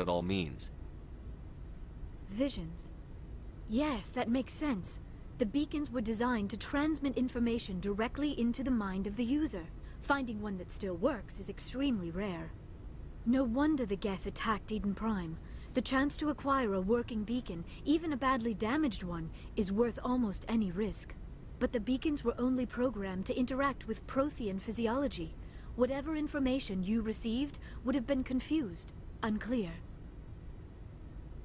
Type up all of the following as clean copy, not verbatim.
it all means. Visions. Yes, that makes sense. The beacons were designed to transmit information directly into the mind of the user. Finding one that still works is extremely rare. No wonder the Geth attacked Eden Prime. The chance to acquire a working beacon, even a badly damaged one, is worth almost any risk. But the beacons were only programmed to interact with Prothean physiology. Whatever information you received would have been confused, unclear.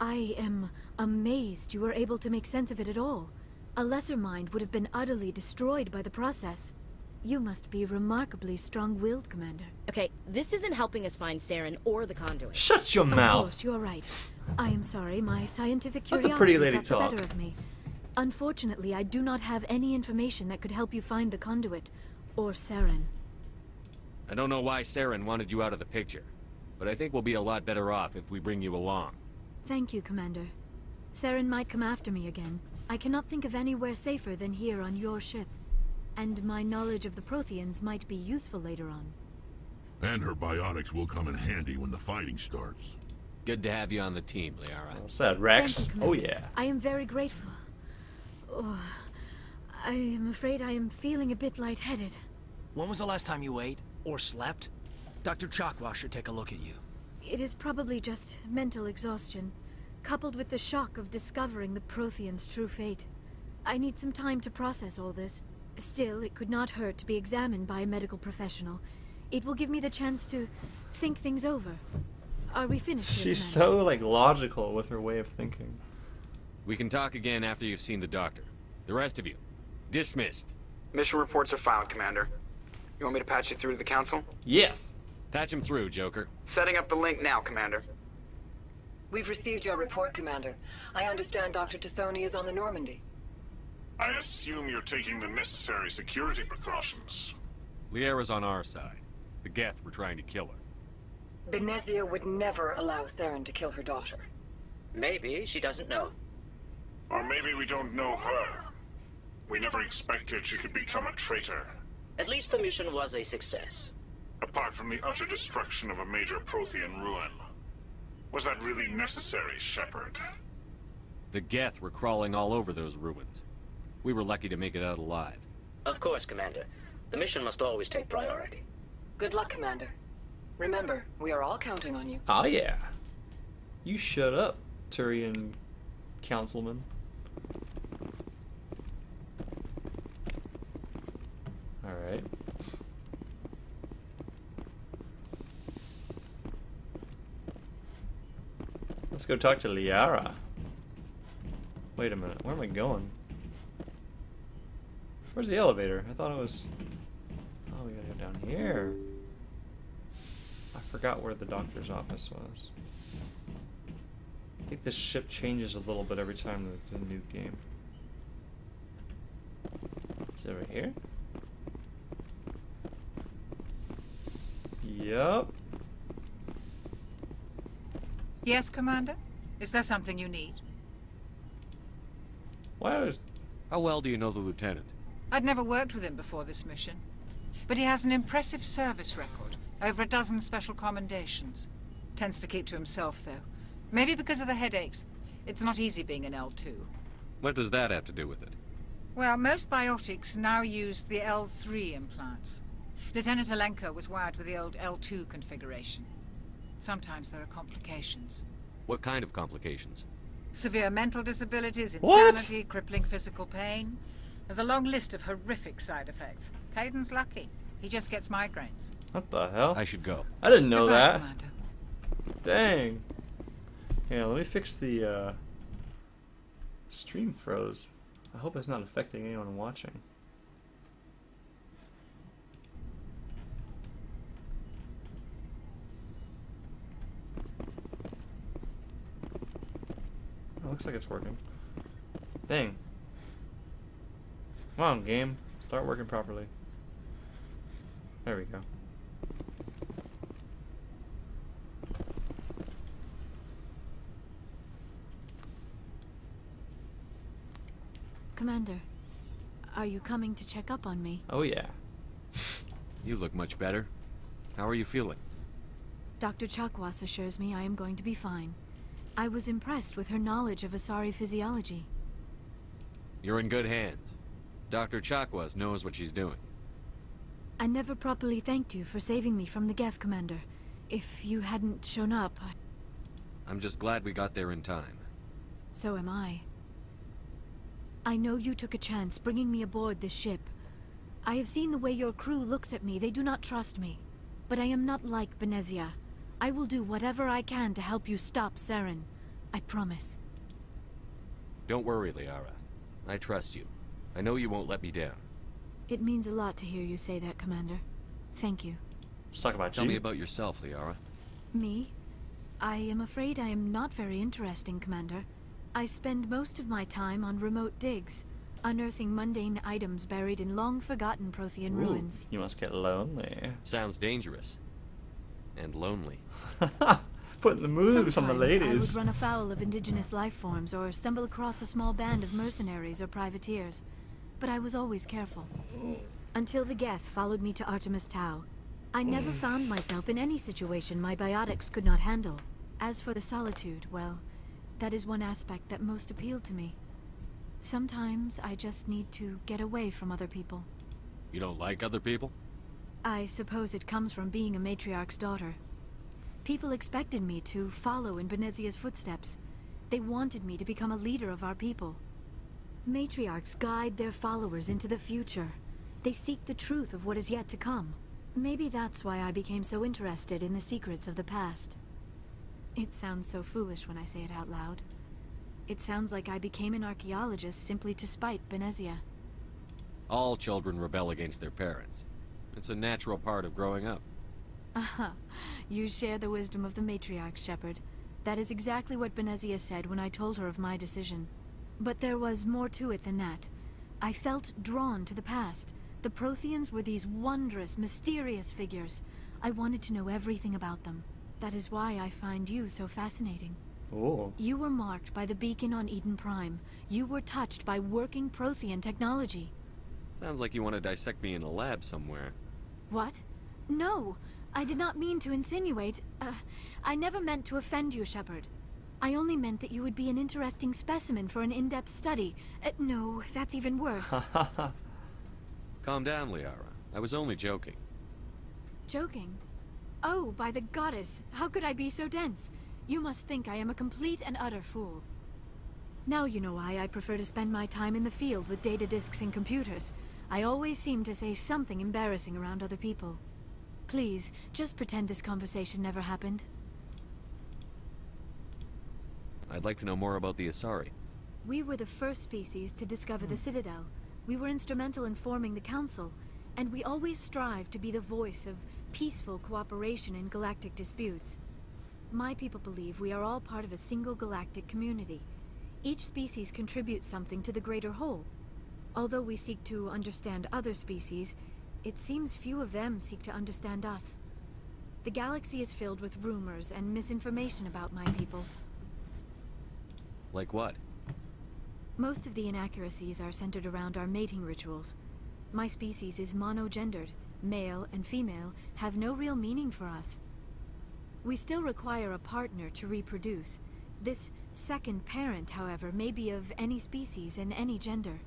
I am amazed you were able to make sense of it at all. A lesser mind would have been utterly destroyed by the process. You must be remarkably strong-willed, Commander. Okay, this isn't helping us find Saren or the conduit. Shut your mouth! Of course, you're right. I am sorry, my scientific Let the curiosity pretty lady got the talk. better of me. Unfortunately, I do not have any information that could help you find the conduit, or Saren. I don't know why Saren wanted you out of the picture, but I think we'll be a lot better off if we bring you along. Thank you, Commander. Saren might come after me again. I cannot think of anywhere safer than here on your ship. And my knowledge of the Protheans might be useful later on. And her biotics will come in handy when the fighting starts. Good to have you on the team, Liara. What's that, Wrex? Thank you, Oh Commander. yeah. I am very grateful. Oh, I am afraid I am feeling a bit lightheaded. When was the last time you ate? Or slept? Dr. Chakwa should take a look at you. It is probably just mental exhaustion, coupled with the shock of discovering the Protheans' true fate. I need some time to process all this. Still, it could not hurt to be examined by a medical professional. It will give me the chance to think things over. Are we finished here, She's Commander? so, like, logical with her way of thinking. We can talk again after you've seen the doctor. The rest of you, dismissed. Mission reports are filed, Commander. You want me to patch you through to the Council? Yes! Patch him through, Joker. Setting up the link now, Commander. We've received your report, Commander. I understand Dr. Tassoni is on the Normandy. I assume you're taking the necessary security precautions. Liara's on our side. The Geth were trying to kill her. Benezia would never allow Saren to kill her daughter. Maybe she doesn't know. Or maybe we don't know her. We never expected she could become a traitor. At least the mission was a success. Apart from the utter destruction of a major Prothean ruin. Was that really necessary, Shepard? The Geth were crawling all over those ruins. We were lucky to make it out alive. Of course, Commander. The mission must always take priority. Good luck, Commander. Remember, we are all counting on you. Oh yeah. You shut up, Turian councilman. Alright. Let's go talk to Liara. Wait a minute, where am I going? Where's the elevator? I thought it was... Oh, we gotta go down here. I forgot where the doctor's office was. I think this ship changes a little bit every time the new game. Is it right here? Yup. Yes, Commander? Is there something you need? Why? How well do you know the lieutenant? I'd never worked with him before this mission. But he has an impressive service record. Over a dozen special commendations. Tends to keep to himself, though. Maybe because of the headaches. It's not easy being an L2. What does that have to do with it? Well, most biotics now use the L3 implants. Lieutenant Alenko was wired with the old L2 configuration. Sometimes there are complications. What kind of complications? Severe mental disabilities, What? insanity, crippling physical pain. There's a long list of horrific side effects. Caden's lucky. He just gets migraines. What the hell? I should go. I didn't know Goodbye, that. Commander. Dang. Yeah, let me fix the stream froze. I hope it's not affecting anyone watching. Oh, looks like it's working. Dang. Come on, game. Start working properly. There we go. Commander, are you coming to check up on me? Oh yeah. You look much better. How are you feeling? Dr. Chakwas assures me I am going to be fine. I was impressed with her knowledge of Asari physiology. You're in good hands. Dr. Chakwas knows what she's doing. I never properly thanked you for saving me from the Geth, Commander. If you hadn't shown up, I'm just glad we got there in time. So am I. I know you took a chance bringing me aboard this ship. I have seen the way your crew looks at me. They do not trust me. But I am not like Benezia. I will do whatever I can to help you stop Saren. I promise. Don't worry, Liara. I trust you. I know you won't let me down. It means a lot to hear you say that, Commander. Thank you. Let's talk about Tell you. me about yourself, Liara. Me? I am afraid I am not very interesting, Commander. I spend most of my time on remote digs, unearthing mundane items buried in long-forgotten Prothean ruins. You must get lonely. Sounds dangerous. And lonely. Putting the moves on the Sometimes I would ladies. run afoul of indigenous life forms or stumble across a small band of mercenaries or privateers. But I was always careful. Until the Geth followed me to Artemis Tau. I never found myself in any situation my biotics could not handle. As for the solitude, well, that is one aspect that most appealed to me. Sometimes I just need to get away from other people. You don't like other people? I suppose it comes from being a matriarch's daughter. People expected me to follow in Benezia's footsteps. They wanted me to become a leader of our people. Matriarchs guide their followers into the future. They seek the truth of what is yet to come. Maybe that's why I became so interested in the secrets of the past. It sounds so foolish when I say it out loud. It sounds like I became an archaeologist simply to spite Benezia. All children rebel against their parents. It's a natural part of growing up. Aha, you share the wisdom of the matriarch, Shepard. That is exactly what Benezia said when I told her of my decision. But there was more to it than that. I felt drawn to the past. The Protheans were these wondrous, mysterious figures. I wanted to know everything about them. That is why I find you so fascinating. Oh. You were marked by the beacon on Eden Prime. You were touched by working Prothean technology. Sounds like you want to dissect me in a lab somewhere. What? No! I did not mean to insinuate. I never meant to offend you, Shepard. I only meant that you would be an interesting specimen for an in-depth study. No, that's even worse. Calm down, Liara. I was only joking. Joking? Oh, by the goddess, how could I be so dense? You must think I am a complete and utter fool. Now you know why I prefer to spend my time in the field with data disks and computers. I always seem to say something embarrassing around other people. Please, just pretend this conversation never happened. I'd like to know more about the Asari. We were the first species to discover the Citadel. We were instrumental in forming the Council, and we always strive to be the voice of peaceful cooperation in galactic disputes. My people believe we are all part of a single galactic community. Each species contributes something to the greater whole. Although we seek to understand other species, it seems few of them seek to understand us. The galaxy is filled with rumors and misinformation about my people. Like what? Most of the inaccuracies are centered around our mating rituals. My species is monogendered. Male and female have no real meaning for us. We still require a partner to reproduce. This second parent, however, may be of any species and any gender.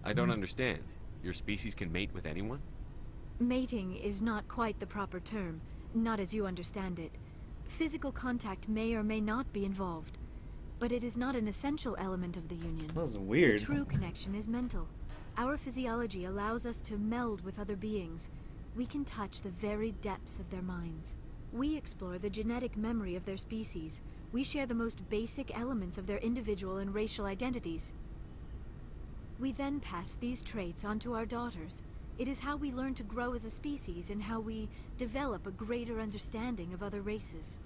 I don't understand. Your species can mate with anyone? Mating is not quite the proper term, not as you understand it. Physical contact may or may not be involved, but it is not an essential element of the union. That's weird. The true connection is mental. Our physiology allows us to meld with other beings. We can touch the very depths of their minds. We explore the genetic memory of their species. We share the most basic elements of their individual and racial identities. We then pass these traits on to our daughters. It is how we learn to grow as a species and how we develop a greater understanding of other races.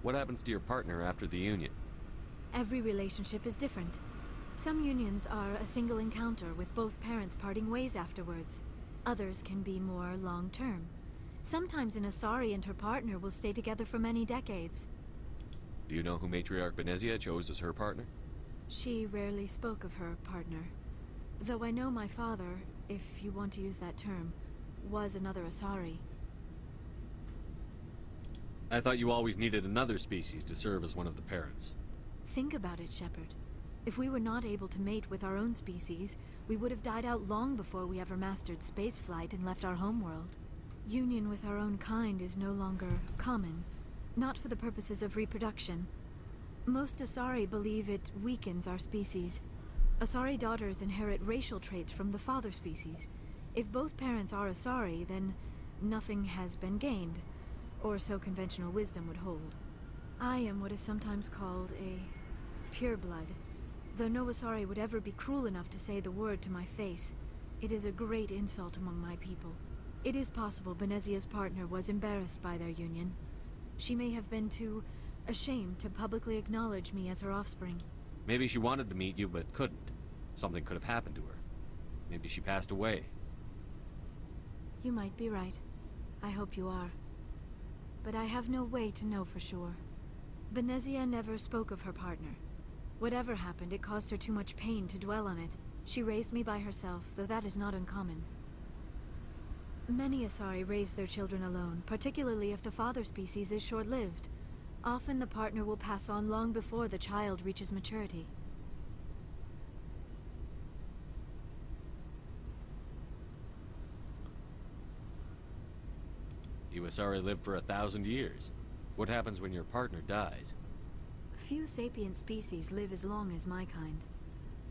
What happens to your partner after the union? Every relationship is different. Some unions are a single encounter with both parents parting ways afterwards. Others can be more long-term. Sometimes an Asari and her partner will stay together for many decades. Do you know who Matriarch Benezia chose as her partner? She rarely spoke of her partner. Though I know my father, if you want to use that term, was another Asari. I thought you always needed another species to serve as one of the parents. Think about it, Shepard. If we were not able to mate with our own species, we would have died out long before we ever mastered spaceflight and left our homeworld. Union with our own kind is no longer common, not for the purposes of reproduction. Most Asari believe it weakens our species. Asari daughters inherit racial traits from the father species. If both parents are Asari, then nothing has been gained, or so conventional wisdom would hold. I am what is sometimes called a pureblood. Though no Asari would ever be cruel enough to say the word to my face, it is a great insult among my people. It is possible Benezia's partner was embarrassed by their union. She may have been too ashamed to publicly acknowledge me as her offspring. Maybe she wanted to meet you but couldn't. Something could have happened to her. Maybe she passed away. You might be right. I hope you are. But I have no way to know for sure. Benezia never spoke of her partner. Whatever happened, it caused her too much pain to dwell on it. She raised me by herself, though that is not uncommon. Many Asari raise their children alone, particularly if the father species is short-lived. Often the partner will pass on long before the child reaches maturity. You Asari live for 1,000 years. What happens when your partner dies? Few sapient species live as long as my kind.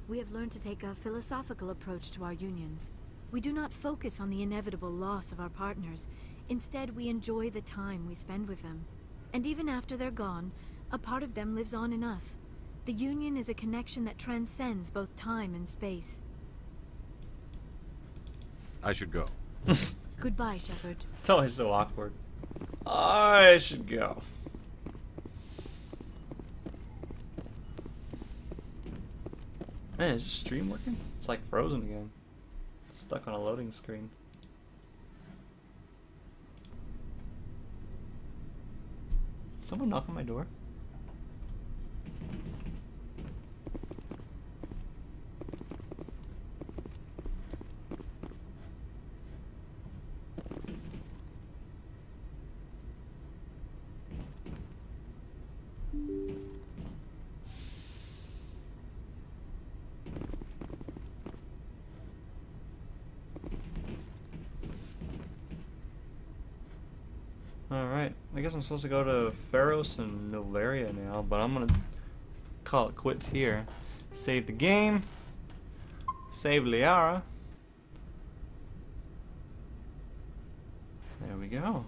We have learned to take a philosophical approach to our unions. We do not focus on the inevitable loss of our partners. Instead, we enjoy the time we spend with them. And even after they're gone, a part of them lives on in us. The union is a connection that transcends both time and space. I should go. Goodbye, Shepard. It's always so awkward. I should go. Man, is this stream working? It's like frozen again. Stuck on a loading screen. Someone knock on my door? Alright, I guess I'm supposed to go to Pharos and Novaria now, but I'm gonna call it quits here. Save the game. Save Liara. There we go.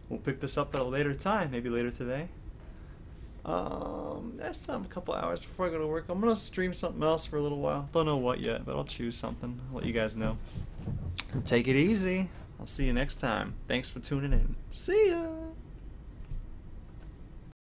We'll pick this up at a later time, maybe later today. Next time, a couple hours before I go to work, I'm gonna stream something else for a little while. Don't know what yet, but I'll choose something. I'll let you guys know. Take it easy. I'll see you next time. Thanks for tuning in. See ya!